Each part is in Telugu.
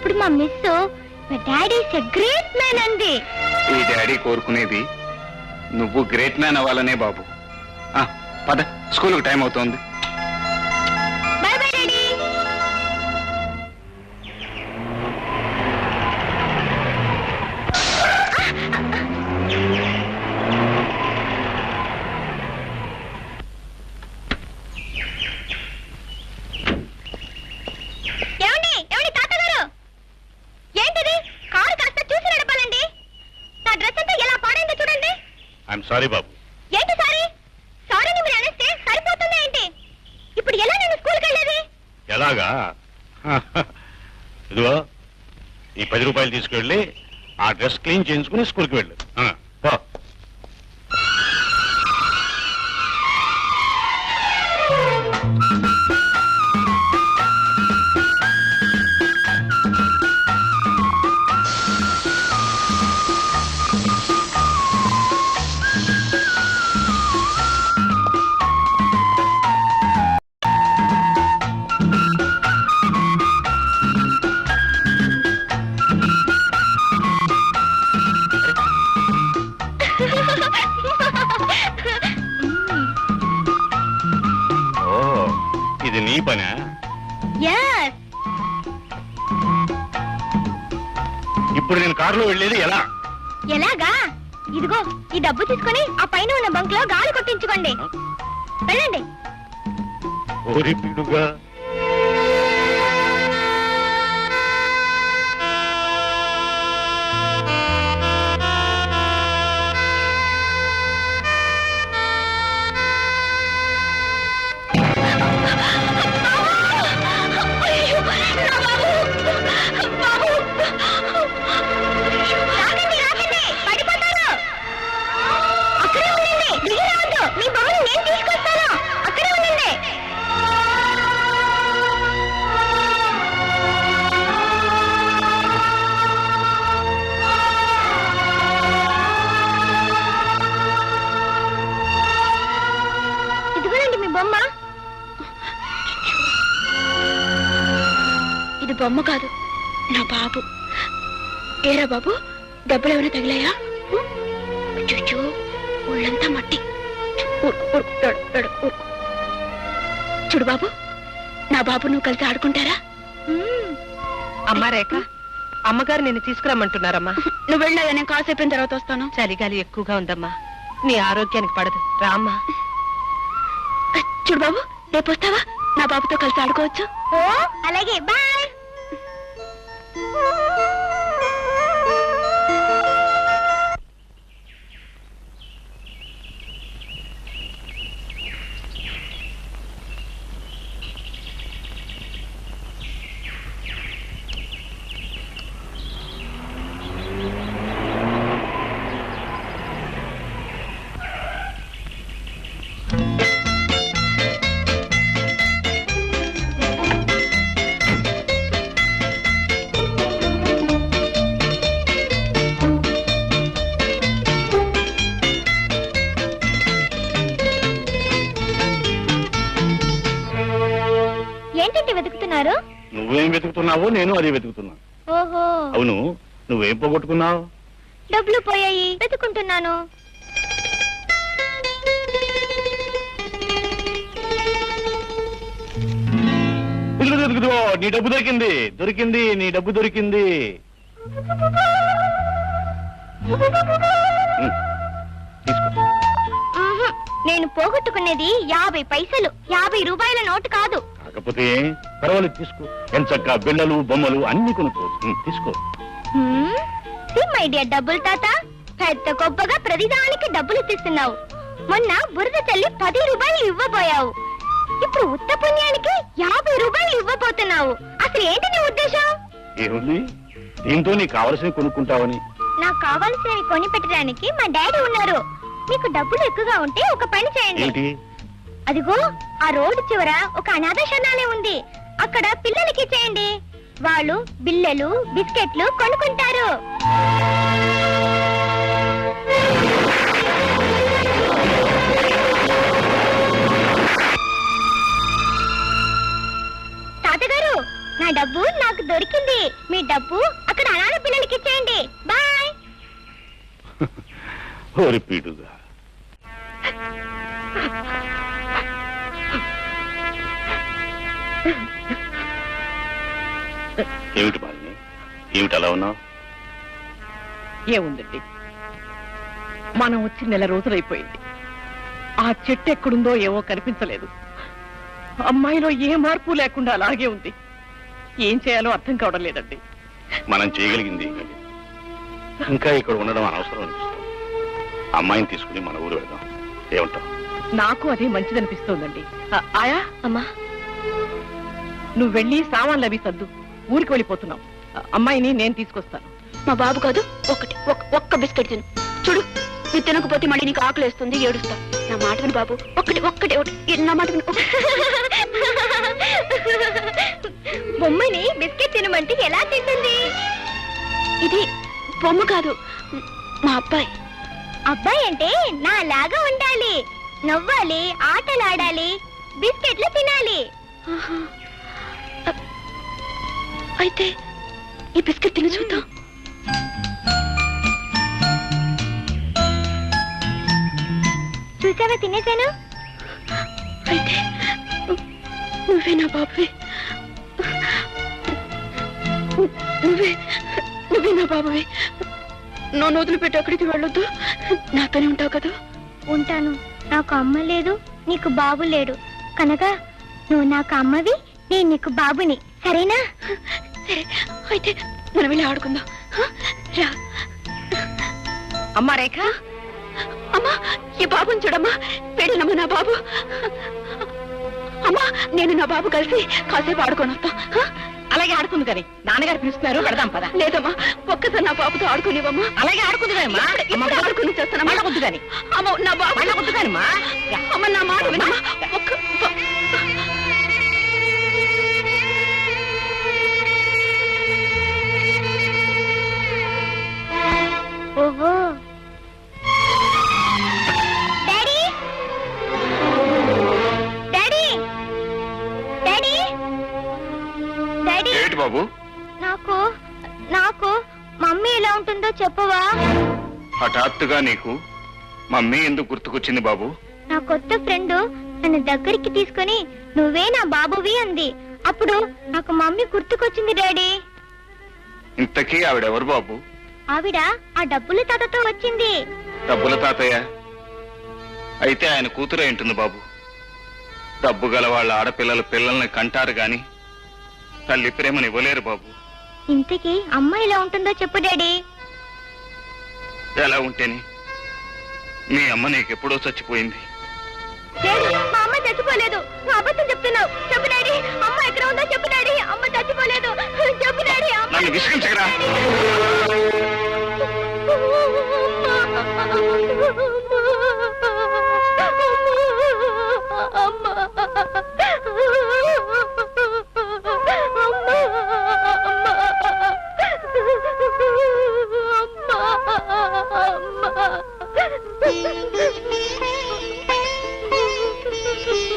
అప్పుడు మా miss me daddy is a great man అంది. ఈ డాడీ కోరుకునేది నువ్వు గ్రేట్ మ్యాన్ అవ్వాలనే బాబు. పద, స్కూల్కి టైం అవుతోంది. By bye daddy. సారీ బాబు. ఏంటి సారీ? సారీని మీరు అనేస్తే సరిపోతుందా ఏంటి? ఇప్పుడు ఎలా నేను స్కూల్కి వెళ్ళేది? ఎలాగా? ఇదిగో ఈ 10 రూపాయలు తీసుకెళ్ళి ఆ డ్రెస్ క్లీన్ చేయించుకుని స్కూల్కి వెళ్ళు. ఇది నీ పనా? ఇప్పుడు నేను కారులో వెళ్ళేది ఎలా? ఎలాగా? ఇదిగో ఈ డబ్బు తీసుకొని ఆ పైన ఉన్న బంక్ లో గాలి కొట్టించుకోండి. వెళ్ళండి. ఓరి పిడుగా. ఇది బొమ్మ కాదు, నా బాబు. ఏరా బాబు, డబ్బులు ఏమైనా తగిలాయా? చూచూ, ఒళ్ళంతా మట్టి. చూడు బాబు, నా బాబు నువ్వు కలిసి ఆడుకుంటారా? అమ్మా రేఖ, అమ్మగారు నిన్ను తీసుకురమ్మంటున్నారమ్మా. నువ్వు వెళ్ళావా? నేను కాసేపు తర్వాత వస్తాను. చలిగాలి ఎక్కువగా ఉందమ్మా, నీ ఆరోగ్యానికి పడదు. రామ్మా. చూడు బాబు, రేపు వస్తావా? నా బాబుతో కలిసి ఆడుకోవచ్చు. ఓ అలాగే, బాయ్. వెతుకుతున్నారు? నువ్వేం వెతుకుతున్నావో నేను అదే వెతుకుతున్నా. ఓహో, అవును, నువ్వేం పోగొట్టుకున్నావు? డబ్బులు పోయాయి, వెతుకుంటున్నాను. నీ డబ్బు దొరికింది, దొరికింది, నీ డబ్బు దొరికింది. తీసుకో. నేను పోగొట్టుకునేది 50 పైసలు, 50 రూపాయల నోటు కాదు. కాకపోతే పర్వాలేదు, తీసుకో. ఎంచక్క బిళ్ళలు, బొమ్మలు అన్ని కొనుక్కోవచ్చు. తీసుకో. మై డియర్ డబ్బులు తాత, పెద్ద గొప్పగా ప్రతిదానికి డబ్బులు ఇస్తున్నావు. మొన్న బురద చల్లి 10 రూపాయలు ఇవ్వబోయావు. ఇప్పుడు ఉత్త పుణ్యానికి 50 రూపాయలు ఇవ్వబోతున్నావు. అసలు ఏంటి నీ ఉద్దేశం? ఏముంది, దీంతో నీకు కావలసినవి కొనుక్కుంటావని. నాకు కావాల్సినవి కొని పెట్టడానికి మా డాడీ ఉన్నారు. మీకు డబ్బులు ఎక్కువగా ఉంటే ఒక పని చేయండి. అదిగో ఆ రోడ్డు చివర ఒక అనాథ శరణాలయం ఉంది. అక్కడ పిల్లలకి చేయండి. వాళ్ళు బిల్లలు, బిస్కెట్లు కొనుక్కుంటారు. తాతగారు, నా డబ్బు నాకు దొరికింది. మీ డబ్బు అక్కడ అనాథ పిల్లలకి ఇచ్చేయండి. బాయ్. ఓరి పీడుగా. ఏమిటి బాలిని, ఏమిటి అలా ఉన్నావు? ఏముందండి, మనం వచ్చి నెల రోజులైపోయింది. ఆ చెట్టు ఎక్కడుందో ఏవో కనిపించలేదు. అమ్మాయిలో ఏ మార్పు లేకుండా అలాగే ఉంది. ఏం చేయాలో అర్థం కావడం లేదండి. మనం చేయగలిగింది ఏమీ లేదు. ఇంకా ఇక్కడ ఉండడం అనవసరం అనిపిస్తుంది. అమ్మాయిని తీసుకుని మన ఊరు వెళ్దాం. ఏమంటావు? నాకు అదే మంచిదనిపిస్తోందండి. ఆయా, అమ్మా, నువ్వు వెళ్ళి సామాన్లు అవి సర్దు. ఊరికి వెళ్ళిపోతున్నాం. అమ్మాయిని నేను తీసుకొస్తాను. మా బాబు కాదు, ఒక్క బిస్కెట్ తిను. చూడు, నువ్వు తినకపోతే మళ్ళీ నీకు ఆకలి వేస్తుంది, ఏడుస్తా. నా మాట విను బాబు, ఒక్కటే నా మాట విను. బొమ్మని బిస్కెట్ తినమంటే ఎలా తింటుంది? ఇది బొమ్మ కాదు, మా అబ్బాయి. అబ్బాయి అంటే నాలాగా ఉండాలి, నవ్వాలి, ఆటలాడాలి, బిస్కెట్లు తినాలి. ఆహా. అయితే ఈ బిస్కెట్ తిని చూద్దాం. చూసావా, తినేశాను. అయితే నువ్వే నా బాబువి. నువ్వే నా బాబువి. నన్ను వదిలిపెట్టి ఎక్కడికి వెళ్ళొద్దు, నాతోనే ఉంటావు కదా? ఉంటాను. నాకు అమ్మ లేదు, నీకు బాబు లేడు కనుక నువ్వు నాకు అమ్మవి, నేను నీకు బాబుని. సరేనా? సరే, అయితే మనం వెళ్ళి ఆడుకుందాం. రా. అమ్మా రేఖ, అమ్మా, ఈ బాబుని చూడమ్మా, పెళ్ళినమ్మా నా బాబు. అమ్మా, నేను నా బాబు కలిసి కాసేపు ఆడుకొని వస్తాం. అలాగే ఆడుకుంది కానీ నాన్నగారు పిలుస్తున్నారు, పెడదాం పద. లేదమ్మా, ఒక్కసారి నా బాబుతో ఆడుకునేవమ్మా. అలాగే ఆడుకుంది కానీ ఆడుకుని చేస్తానమ్మా. వద్దు కానీ అమ్మ, నా బాబు వద్దు కానీ అమ్మ, నా మాట వినమ్మా. ఓహో, డాడీ, డాడీ, డాడీ, డాడీ. ఏంటి బాబు? నాకు నాకు మమ్మీ ఎలా ఉంటుందో చెప్పవా? హఠాత్తుగా నీకు మమ్మీ ఎందుకు గుర్తుకొచ్చింది బాబు? నా కొత్త ఫ్రెండ్ నన్ను దగ్గరికి తీసుకుని నువ్వే నా బాబువి అంది. అప్పుడు నాకు మమ్మీ గుర్తుకొచ్చింది డాడీ. ఇంతకీ ఆవిడెవరు బాబు? ఆవిడ ఆ డబ్బుల తాతతో వచ్చింది. డబ్బుల తాతయ్య అయితే ఆయన కూతురే ఉంటుంది బాబు. డబ్బు గల వాళ్ళ ఆడపిల్లల పిల్లల్ని కంటారు గాని తల్లి ప్రేమని ఇవ్వలేరు బాబు. ఇంతకీ అమ్మ ఎలా ఉంటుందో చెప్పు డాడీ. ఎలా ఉంటేని? మీ అమ్మ నీకెప్పుడో చచ్చిపోయింది. డాడీ, మా అమ్మ చచ్చిపోలేదు. నువ్వు అబద్ధం చెప్తున్నావు. చెప్పు డాడీ, అమ్మ ఎక్కడ ఉందో చెప్పు డాడీ. అమ్మ చచ్చిపోలేదు. చెప్పు డాడీ. నన్ను విసిగించగరా?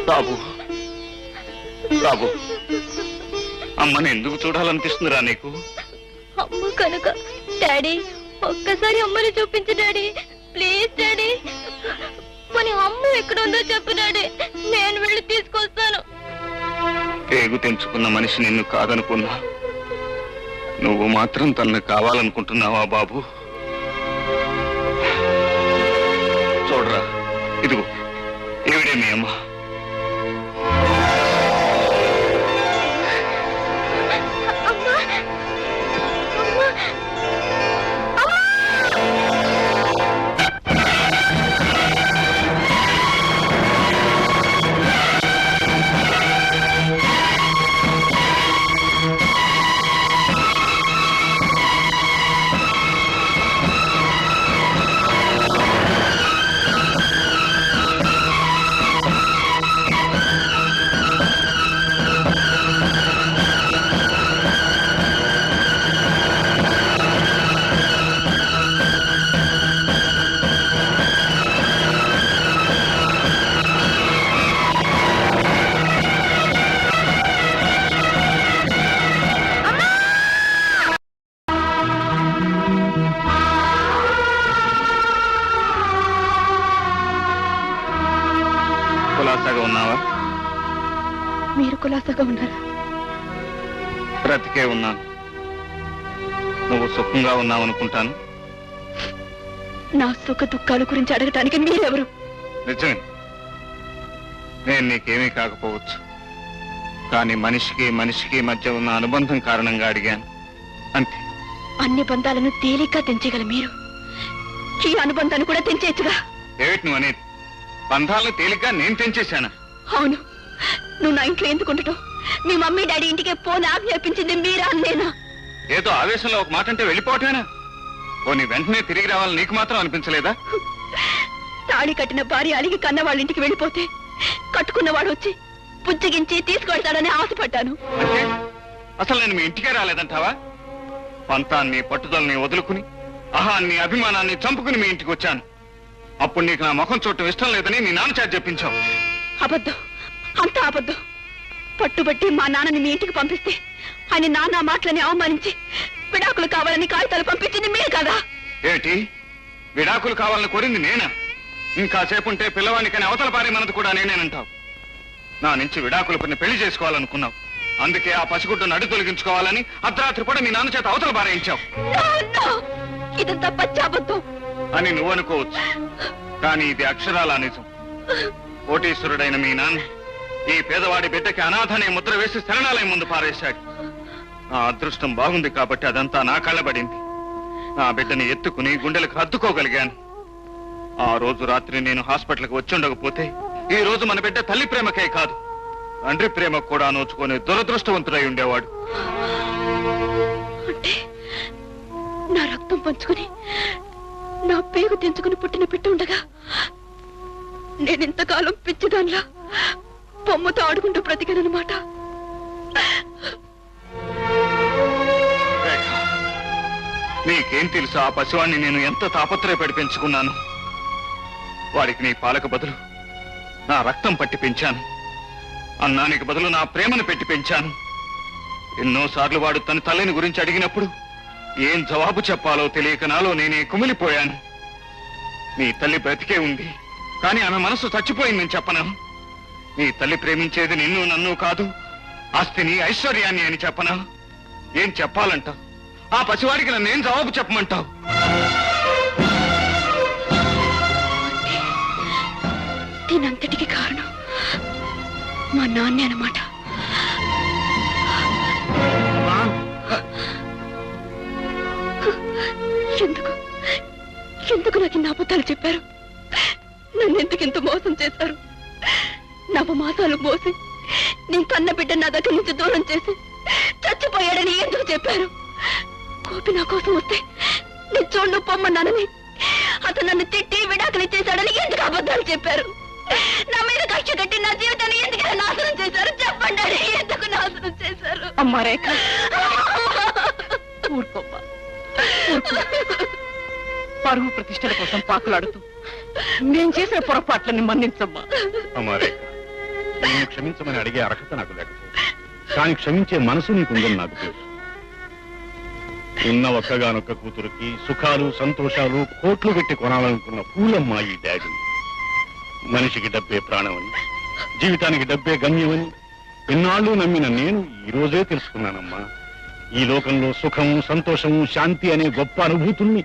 బాబు, బాబు, అమ్మని ఎందుకు చూడాలనిపిస్తుందిరా నీకు? అమ్మ కనుక. డాడీ, ఒక్కసారి అమ్మని చూపించు డాడీ, ప్లీజ్ డాడీ. మరి అమ్మ ఎక్కడ ఉందో చెప్పు డాడీ, నేను వెళ్ళి తీసుకొస్తాను. పేగు తెంచుకున్న మనిషి నిన్ను కాదనుకున్నా, నువ్వు మాత్రం తనను కావాలనుకుంటున్నావా బాబు? చూడరా, ఇదిగో ఏవిడే మీ అమ్మ. కులాసగా ఉన్నారా? బ్రతికే ఉన్నాను. నువ్వు సుఖంగా ఉన్నావు అనుకుంటాను. నా సుఖ దుఃఖాల గురించి అడగటానికి మీరెవరు? నిజమే, నేను నీకేమీ కాకపోవచ్చు. కానీ మనిషికి మనిషికి మధ్య ఉన్న అనుబంధం కారణంగా అడిగాను, అంతే. అన్ని బంధాలను తేలిగ్గా తెంచగల మీరు ఈ అనుబంధాన్ని కూడా తెంచేచ్చుగా. ఏమిటి నువ్వు అనేది? బంధాలను తేలిగ్గా నేను తెంచేశానా? అవును, నువ్వు నా ఇంట్లో ఎందుకు ఉండటం? మీ మమ్మీ డాడీ ఇంటికి పోని ఆజ్ఞాపించింది మీరా నేనా? ఏదో ఆవేశంలో ఒక మాట అంటే వెళ్ళిపోవటమేనా? నీ వెంటనే తిరిగి రావాలని నీకు మాత్రం అనిపించలేదా? తాళి కట్టిన భార్య అలిగి కన్న వాళ్ళ ఇంటికి వెళ్ళిపోతే కట్టుకున్నవాడు వచ్చి పుచ్చగించి తీసుకెళ్తాడని ఆశపడ్డాను. అంటే అసలు నేను మీ ఇంటికే రాలేదంటావా? పంతాన్ని పట్టుదలని వదులుకుని అహాన్ని అభిమానాన్ని చంపుకుని మీ ఇంటికి వచ్చాను. అప్పుడు నీకు నా ముఖం చూడటం ఇష్టం లేదని నీ నాన్న చేత చెప్పించావు. అబద్ధం, అంతా అబద్ధం. పట్టుబట్టి మా నాన్నని మీ ఇంటికి పంపిస్తే ఆయన నాన్న మాటలని అవమానించి విడాకులు కావాలని కాగితాలు పంపించింది మీరు కదా? ఏమిటి, విడాకులు కావాలని కోరింది నేనా? ఇంకాసేపు ఉంటే పిల్లవాడికని అవతల పారేమన్నది కూడా నేనేనంటావు. నా నుంచి విడాకులు కొన్ని పెళ్లి చేసుకోవాలనుకున్నావు. అందుకే ఆ పసిగుడ్డును అడ్డు తొలగించుకోవాలని అర్ధరాత్రి కూడా నీ నాన్న చేత అవతల పారేయించావు. ఇదంతా పచ్చాబద్ధం అని నువ్వు అనుకోవచ్చు, కానీ ఇది అక్షరాలా నిజం. కోటీశ్వరుడైన మీ నాన్న ఈ పేదవాడి బిడ్డకి అనాథనే ముద్ర వేసి శరణాలయం ముందు పారేశాడు. నా అదృష్టం బాగుంది కాబట్టి అదంతా నా కళ్ళబడింది. నా బిడ్డని ఎత్తుకుని గుండెలకు హత్తుకోగలిగాను. ఆ రోజు రాత్రి నేను హాస్పిటల్కి వచ్చి ఉండకపోతే ఈ రోజు మన బిడ్డ తల్లి ప్రేమకే కాదు, తండ్రి ప్రేమకు కూడా నోచుకొని దురదృష్టవంతుడై ఉండేవాడు. అంటే నా రక్తం పంచుకుని నా పేగు తెంచుకుని పుట్టిన బిడ్డ ఉండగా నేనింతకాలం పిచ్చిదాన్లా బొమ్మతో ఆడుకుంటూ బ్రతికానన్నమాట. నీకేం తెలుసు ఆ పసివాణ్ణి నేను ఎంత తాపత్రయపడి పెంచుకున్నాను. వాడికి నీ పాలకు బదులు నా రక్తం పట్టి పెంచాను. అన్నానికి బదులు నా ప్రేమను పెట్టి పెంచాను. ఎన్నోసార్లు వాడు తన తల్లిని గురించి అడిగినప్పుడు ఏం జవాబు చెప్పాలో తెలియక నాలో నేనే కుమిలిపోయాను. నీ తల్లి బ్రతికే ఉంది, కానీ ఆమె మనసు చచ్చిపోయిందని చెప్పనా? నీ తల్లి ప్రేమించేది నిన్ను నన్ను కాదు, ఆస్తిని ఐశ్వర్యాన్ని అని చెప్పనా? ఏం చెప్పాలంటావు? ఆ పసివాడికి నన్నేం జవాబు చెప్పమంటావు? దీనంతటికి కారణం మా నాన్నే అన్నమాట. ఎందుకు ఎందుకు నాకు ఇన్ని అబద్ధాలు చెప్పారు? నన్ను ఎందుకింత మోసం చేశారు? నవమాసాలు మోసి నేను కన్న బిడ్డ నా దగ్గర నుంచి దూరం చేసి చచ్చిపోయాడని ఎందుకు చెప్పారు? కోపి నా కోసం వస్తే నేను చూడు పొమ్మన్నానని, అతను నన్ను తిట్టి విడాకులు ఇచ్చేశాడని ఎందుకు అబద్ధాలు చెప్పారు? నా మీద కక్ష కట్టి నా జీవితాన్ని ఎందుకు నాశనం చేశారు? చెప్పండి, ఎందుకు నాశనం చేశారు? అమ్మా రేఖ, ఊరుకోమ్మా, ఊరుకో. పరువు ప్రతిష్టల కోసం పాకులాడుతూ నేను చేసిన పొరపాట్లని మన్నించమ్మా. అమ్మారే, నేను క్షమించమని అడిగే అర్హత నాకు లేకపోతే, కానీ క్షమించే మనసు నీకుందని నాకు తెలుసు. ఉన్న ఒక్కగానొక్క కూతురికి సుఖాలు సంతోషాలు కోట్లు పెట్టి కొనాలనుకున్న పూలమ్మ ఈ డాడీ. మనిషికి డబ్బే ప్రాణమని, జీవితానికి డబ్బే గమ్యమని ఎన్నాళ్ళు నమ్మిన నేను ఈ రోజే తెలుసుకున్నానమ్మా. ఈ లోకంలో సుఖము సంతోషము శాంతి అనే గొప్ప అనుభూతుల్ని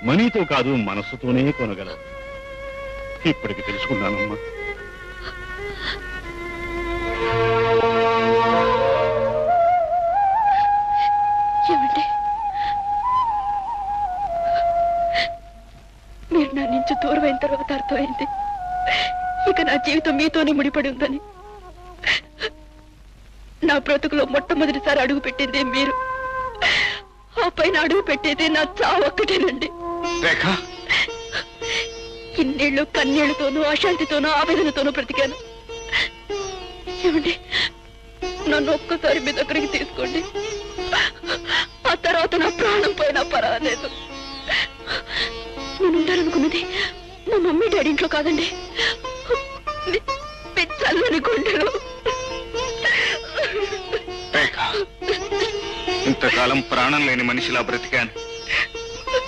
మనీతో కాదు మనస్సుతోనే కొనగలవు. ఇప్పటికి తెలుసుకున్నానమ్మా. ఏమండి, మీరు నా నుంచి దూరం అయిన తర్వాత అర్థమైంది ఇక నా జీవితం మీతోనే ముడిపడి ఉందని. నా బ్రతుకులో మొట్టమొదటిసారి అడుగు పెట్టింది మీరు, ఆ పైన అడుగు పెట్టేది నా చావు ఒక్కటేనండి. ఇన్నేళ్లు కన్నీళ్లతోనూ అశాంతితోనూ ఆవేదనతోనూ బ్రతికాను. ఏమండి, నన్ను ఒక్కసారి మీ దగ్గరికి తీసుకోండి. ఆ తర్వాత నా ప్రాణం పోయినా పర్వాలేదు. నేను ఉండాలనుకున్నది మా మమ్మీ డాడీ ఇంట్లో కాదండి, చల్లని గుండెలో. ఇంతకాలం ప్రాణం లేని మనిషిలా బ్రతికాను.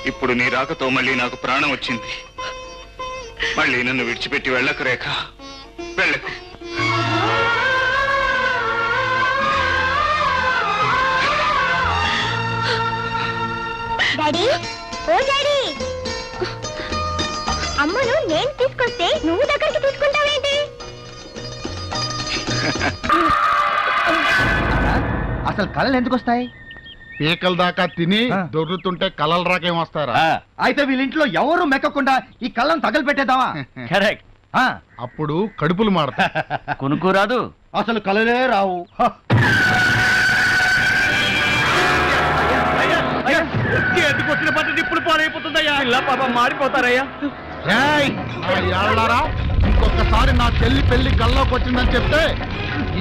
ఇప్పుడు నీ రాకతో మళ్ళీ నాకు ప్రాణం వచ్చింది. మళ్ళీ నన్ను విడిచిపెట్టి వెళ్ళకు రేఖ, వెళ్ళకు. డాడీ ఓ డాడీ, అమ్మను నేను తీసుకొస్తే నువ్వు దగ్గరికి తీసుకుంటావేంటి? అసలు కళలు ఎందుకు వస్తాయి? పీకల దాకా తిని దొర్రుతుంటే కలలు రాకేం వస్తారా? అయితే వీళ్ళింట్లో ఎవరు మెక్కకుండా ఈ కళ్ళను తగలపెట్టేద్దామా? కరెక్ట్. అప్పుడు కడుపులు మాడతా. కొనుక్కోరాదు. అసలు కళలే రావు. ఎందుకు వచ్చిన పట్టు ఇప్పుడు పాడైపోతుందయ్యా. ఇలా పాప మారిపోతారయ్యా. ఏయ్, నా యాళ్ళారా, ఇంకొకసారి నా చెల్లి పెళ్లి కల్లోకి వచ్చిందని చెప్తే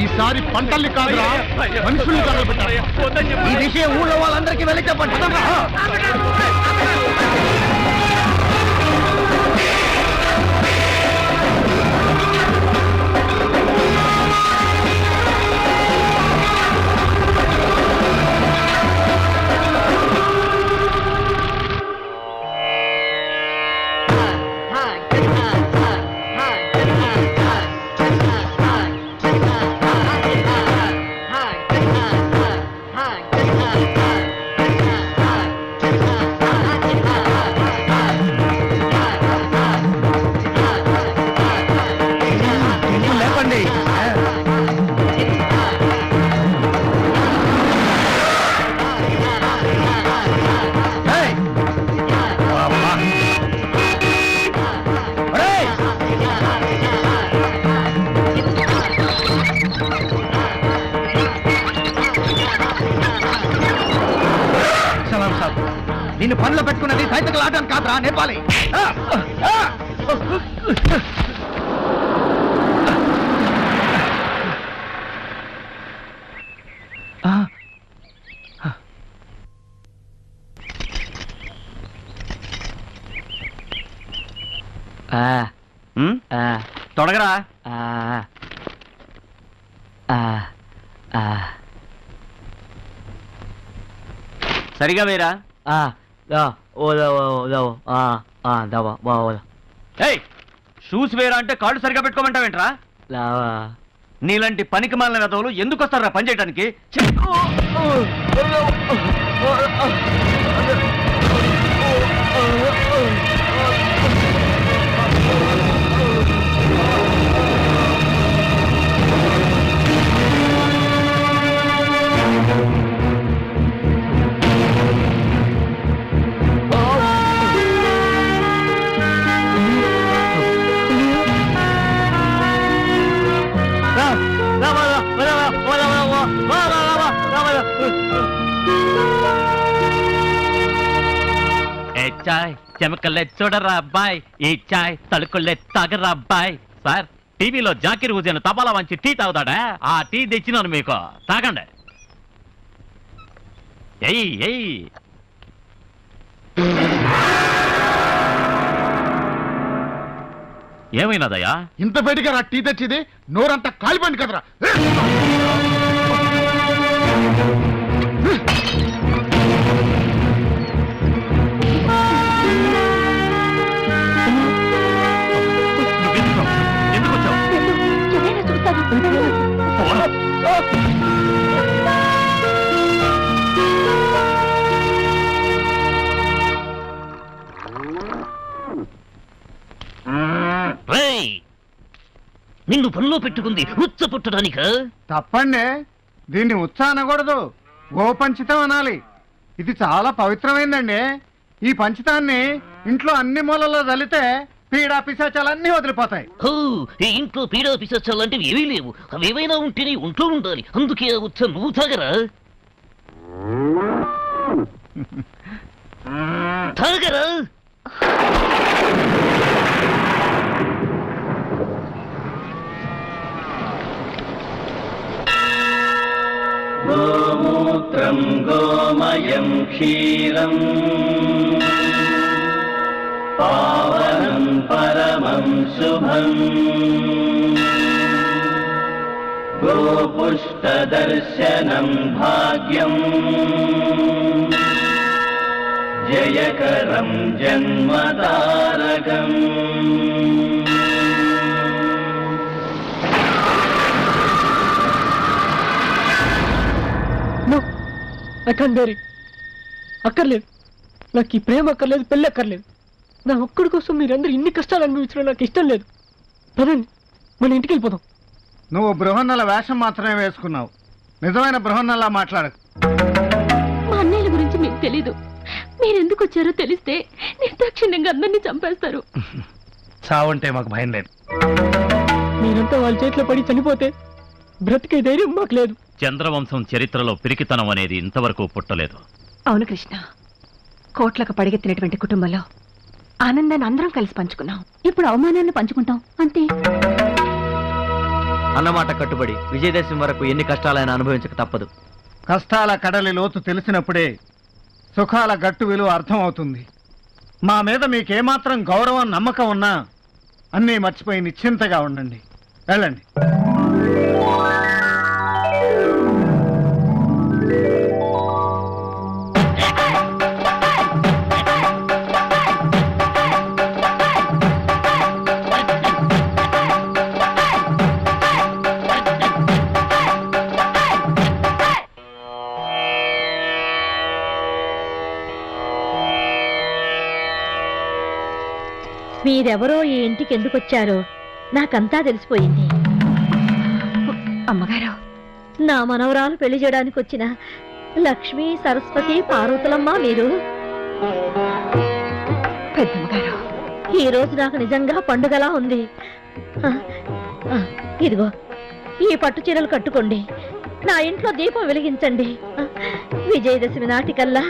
ఈసారి పంటల్ని కాదురా మనుషుల్ని తగలబెట్టారు. ఈ విషయం ఊళ్ళో వాళ్ళందరికీ వెళ్ళి చెప్పండి. లేపండి. నిన్ను పనిలో పెట్టుకున్నది సైనికులు ఆటం కాదురా, నేపాలి. తొడగరా. సరిగా వేరా. షూస్ వేరా అంటే కాళ్ళు సరిగా పెట్టుకోమంటావేంట్రా? నీలాంటి పనికి మాలిన వెధవులు ఎందుకు వస్తారా పని చేయడానికి? చాయ్ చెమకల్లే చూడరా అబ్బాయి, ఈ చాయ్ తడుకుల్లే తాగరా అబ్బాయి. సార్, టీవీలో జాకిర్ హుసేన్ తపాలా వంచి టీ తాగుతాడా? ఆ టీ తెచ్చినాను మీకు, తాగండి. ఎయ్ ఎయ్. ఏమైనాదయ్యా? ఇంత బయటిగా రా టీ తెచ్చింది, నోరంతా కాలిపోయింది కదరా. ఎందుకు వచ్చావు? నిన్ను పనిలో పెట్టుకుంది ఉచ్చ పుట్టడానిక? తప్పండి, దీన్ని ఉత్సాహ అనకూడదు, గోపంచితం అనాలి. ఇది చాలా పవిత్రమైందండి. ఈ పంచితాన్ని ఇంట్లో అన్ని మూలలో చల్లితే పీడా పిశాచాలన్నీ వదిలిపోతాయి. ఈ ఇంట్లో పీడా పిశాచాలంటివి ఏమీ లేవు. అవేవైనా ఉంటేనే ఒంట్లో ఉండాలి. అందుకే ఆ ఉచ్చ నువ్వు తాగరా. తాగరా. గోమూత్రం గోమయం క్షీరం పావనం పరమం శుభం గోపుష్టదర్శనం భాగ్యం జయకరం జన్మతారకం. అక్కర్లేదు, నాకు ఈ ప్రేమ అక్కర్లేదు, పెళ్ళి అక్కర్లేదు. నా ఒక్కడి కోసం మీరందరూ ఇన్ని కష్టాలు అనుభవించడం నాకు ఇష్టం లేదు. పదండి, మన ఇంటికి వెళ్ళిపోదాం. నువ్వు బృహన్నల వేషం మాత్రమే వేసుకున్నావు, నిజమైన బృహన్నలా మాట్లాడకు. మా అన్నయ్యల గురించి మీకు తెలీదు. మీరెందుకు వచ్చారో తెలిస్తే నిర్దాక్షిణ్యంగా అందరినీ చంపేస్తారు. చావంటే మాకు భయం లేదు. మీరంతా వాళ్ళ చేతిలో పడి చనిపోతే బ్రతికే ధైర్యం మాకు లేదు. చంద్రవంశం చరిత్రలో పిరికితనం అనేది ఇంతవరకు పుట్టలేదు. అవును కృష్ణ, కోట్లకు పడిగెత్తినటువంటి కుటుంబంలో ఆనందాన్ని అందరం కలిసి పంచుకున్నాం. ఇప్పుడు అవమానాన్ని పంచుకుంటాం అంతే. అన్నమాట కట్టుబడి విజయదశమి వరకు ఎన్ని కష్టాలైనా అనుభవించక తప్పదు. కష్టాల కడలి లోతు తెలిసినప్పుడే సుఖాల గట్టు విలువ అర్థమవుతుంది. మా మీద మీకేమాత్రం గౌరవం, నమ్మకం ఉన్నా అన్నీ మర్చిపోయి నిశ్చింతగా ఉండండి. వెళ్ళండి. మీరెవరో ఈ ఇంటికి ఎందుకు వచ్చారో నాకంతా తెలిసిపోయింది. అమ్మగారు, నా మనవరాలు పెళ్లి చేయడానికి వచ్చిన లక్ష్మి, సరస్వతి, పార్వతులమ్మ మీరు. పెద్దమ్మగారు, ఈ రోజు నాకు నిజంగా పండుగలా ఉంది. ఇదిగో ఈ పట్టు చీరలు కట్టుకోండి, నా ఇంట్లో దీపం వెలిగించండి. విజయదశమి నాటికల్లా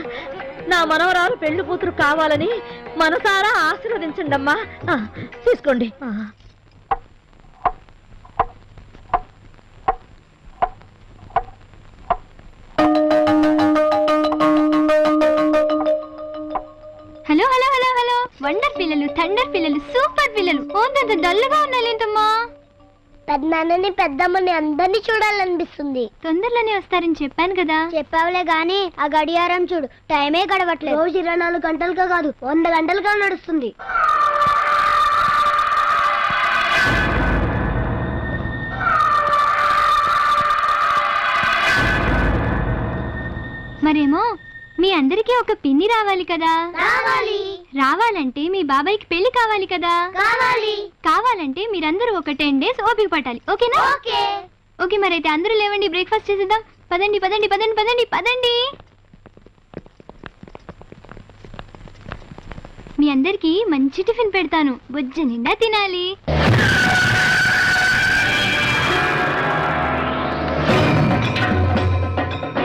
నా మనవరాలు పెళ్లి కూతురు కావాలని మనసారా ఆశీర్వదించండి అమ్మా. తీసుకోండి. Hello hello hello hello, wonder పిల్లలు, థండర్ పిల్లలు, సూపర్ పిల్లలు. ఓంతంత డల్గా ఉన్నాలేంటమ్మా? పెద్దనాన్నని పెద్దమ్మని అందరినీ చూడాలనిపిస్తుంది. తొందరలోనే వస్తారని చెప్పాను కదా. చెప్పావులే గాని ఆ గడియారం చూడు, టైమే గడవట్లేదు. రోజు 24 గంటలుగా కాదు 100 గంటలుగా నడుస్తుంది. మరేమో మీ అందరికీ ఒక పిన్ని రావాలి కదా. రావాలంటే మీ బాబాయ్కి పెళ్లి కావాలి కదా. కావాలంటే మీరందరూ ఒక 10 days ఓపిక పట్టాలి. ఓకేనా? ఓకే, మరైతే అందరూ లేవండి, బ్రేక్ఫాస్ట్ చేసేద్దాం. పదండి పదండి పదండి పదండి పదండి. మీ అందరికి మంచి టిఫిన్ పెడతాను, బొజ్జ నిండా తినాలి.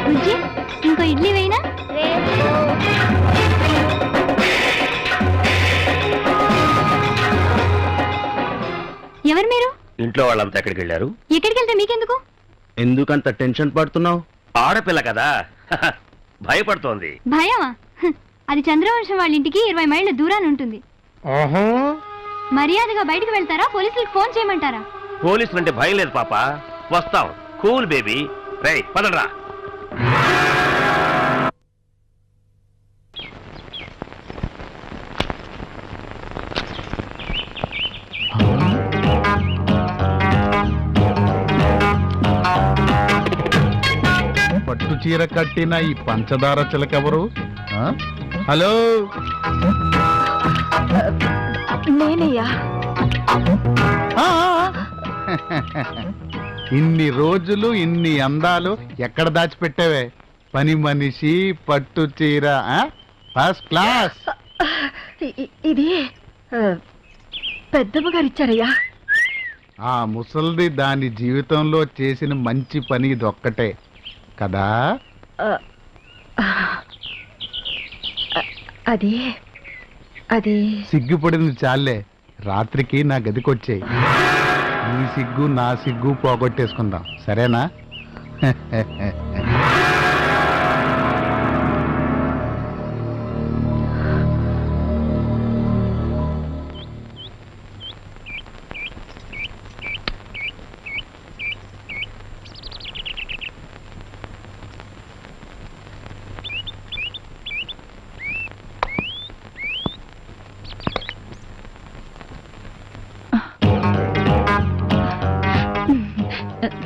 బుజ్జి, ఇంకో ఇడ్లీ వేయినా? ఎవరు మీరు? ఇంట్లో వాళ్ళంతా ఎక్కడికి వెళ్ళారు? ఎక్కడికి వెళ్తే మీకెందుకు? ఎందుకంత టెన్షన్ పడుతున్నావు? ఆడపిల్ల కదా భయపడుతోంది. భయమా? అది చంద్రవంశం వాళ్ళ ఇంటికి 20 మైళ్ళ దూరాన్ని ఉంటుంది. మర్యాదగా బయటకు వెళ్తారా, పోలీసులకు ఫోన్ చేయమంటారా? పోలీసులు అంటే భయం లేదు పాప, వస్తాం. Cool baby. రే పదరా. పట్టు చీర కట్టిన ఈ పంచదార చిలకెవరు? హలో, నేనయ్యా. ఇన్ని రోజులు ఇన్ని అందాలు ఎక్కడ దాచిపెట్టావే? పని మనిషి, పట్టు చీర, ఫస్ట్ క్లాస్. ఇది పెద్దమ్మగారు ఇచ్చారయ్యా. ఆ ముసల్ది దాని జీవితంలో చేసిన మంచి పని ఇదొక్కటే కదా. అది అది సిగ్గుపడింది చాలే, రాత్రికి నా గదికొచ్చేయి. నీ సిగ్గు నా సిగ్గు పోగొట్టేసుకుందాం, సరేనా?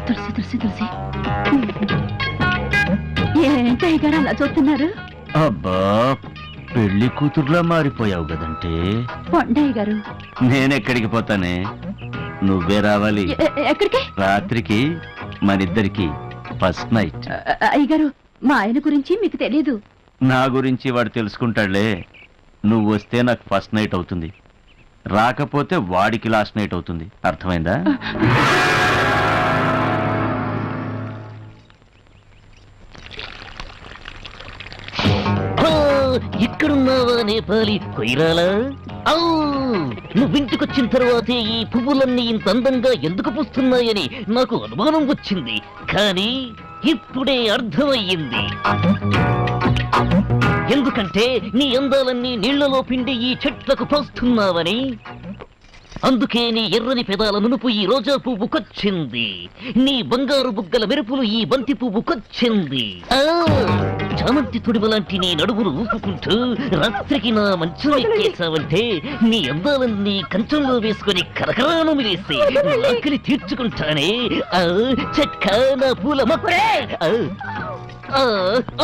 తులసి తులసి తులసి, ఏంటయ్య గారు అలా చూస్తున్నారు? అబ్బా, పెళ్లి కూతుర్లా మారిపోయావు కదంటే కొండయ్య గారు నేనెక్కడికి పోతానే, నువ్వే రావాలి. ఎక్కడికి? రాత్రికి మనిద్దరికి ఫస్ట్ నైట్. అయ్యగారు మా ఆయన గురించి మీకు తెలీదు. నా గురించి వాడు తెలుసుకుంటాడులే. నువ్వు వస్తే నాకు ఫస్ట్ నైట్ అవుతుంది, రాకపోతే వాడికి లాస్ట్ నైట్ అవుతుంది. అర్థమైందా? ఇక్కడున్నావా నేపాలి కొయిరాలా? నువ్వింటికొచ్చిన తర్వాతే ఈ పువ్వులన్నీ ఇంత అందంగా ఎందుకు పూస్తున్నాయని నాకు అనుమానం వచ్చింది, కానీ ఇప్పుడే అర్థమయ్యింది. ఎందుకంటే నీ అందాలన్నీ నీళ్లలో పిండి ఈ చెట్లకు పోస్తున్నావని. అందుకే నీ ఎర్రని పెదాల నునుపు ఈ రోజా పువ్వుకొచ్చింది, నీ బంగారు బుగ్గల మెరుపులు ఈ బంతి పువ్వుకొచ్చింది. చామంతి తొడిమ లాంటి నీ నడుమును ఊపుకుంటూ రాత్రికి నా మంచం ఎక్కేసావంటే నీ అందాలన్నీ కంచంలో వేసుకుని కరకరాను మిలేసి ఆకలి తీర్చుకుంటానే. చెక్క నా పూల మొక్క.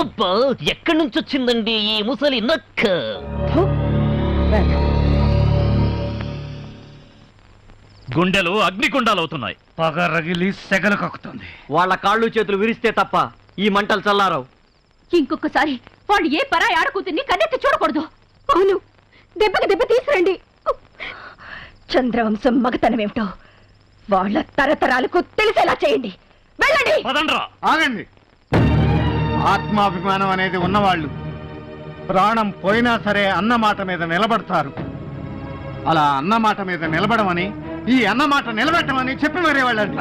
అబ్బా, ఎక్కడి నుంచి వచ్చిందండి ఈ ముసలి నక్క? గుండెలు అగ్నిగుండాలవుతున్నాయి. పగ రగిలి సెగలు కక్కుతుంది. వాళ్ళ కాళ్ళు చేతులు విరిస్తే తప్ప ఈ మంటలు చల్లారావు. ఇంకొకసారి వాళ్ళు ఏ పరాయి ఆడకూతుర్ని కన్నెత్తి చూడకూడదు. అవును, దెబ్బకి దెబ్బ తీసురండి. చంద్రవంశం మగతనమేమిటో వాళ్ళ తరతరాలకు తెలిసేలా చేయండి. వెళ్ళండి. ఆగండి. ఆత్మాభిమానం అనేది ఉన్నవాళ్ళు ప్రాణం పోయినా సరే అన్నమాట మీద నిలబడతారు. అలా అన్నమాట మీద నిలబడమని, ఈ అన్నమాట నిలబెట్టమని చెప్పి మరీ వెళ్ళండి.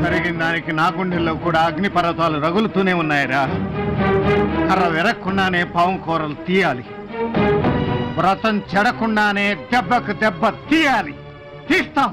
జరిగిన దానికి నా గుండెల్లో కూడా అగ్నిపర్వతాలు రగులుతూనే ఉన్నాయిరా. కర్ర విరక్కుండానే పాము కూరలు తీయాలి, వ్రతం చెడకుండానే దెబ్బకు దెబ్బ తీయాలి. తీస్తాం.